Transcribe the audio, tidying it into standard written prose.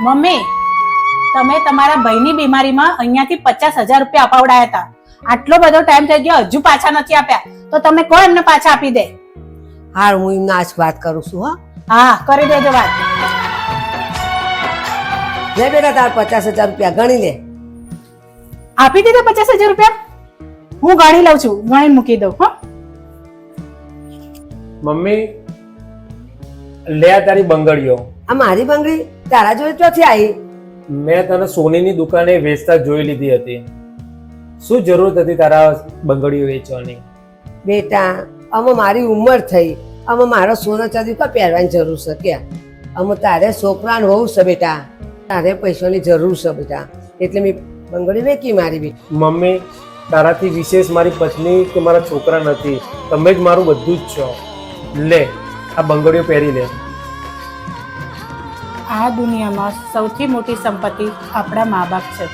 Mummy, તમે તમારા ભાઈની બીમારીમાં અહીંયાથી 50,000 રૂપિયા અપાવડાયા હતા. આટલો બધો ટાઈમ થઈ ગયો, હજુ પાછા નથી આપ્યા. તો તમે કહો એમને પાછા આપી દે. હાર હું એમને આજ વાત કરું છું. હા, કરી દેજો વાત. લે બેટા તાર 50,000 રૂપિયા ગણી લે. આપી દીધા 50,000 રૂપિયા? હું ગણી લઉં છું, ગણી મૂકી દઉં. હો મમ્મી, લે આ તારી બંગડીઓ. આ મારી બંગડી તારા જોડે ક્યાંથી આવી? મેં તને સોનીની દુકાને વેચતા જોઈ લીધી હતી. શું જરૂર હતી તારા બંગડીઓ વેચવાની? બેટા આમાં મારી ઉંમર થઈ, આમાં મારો સોના ચાંદી કા પહેરવાની જરૂર છે ક્યાં? આમાં તારે છોકરાને હોવું છે બેટા, તારે પૈસાની જરૂર છે બેટા, એટલે મેં બંગડી વેચી મારી બેટી. મમ્મી, તારાથી વિશેષ મારી પત્ની કે મારા છોકરા નથી. તમે જ મારું બધું જ છો. લે આ બંગડીઓ પહેરી લે. આ દુનિયામાં સૌથી મોટી સંપત્તિ આપણા મા બાપ છે.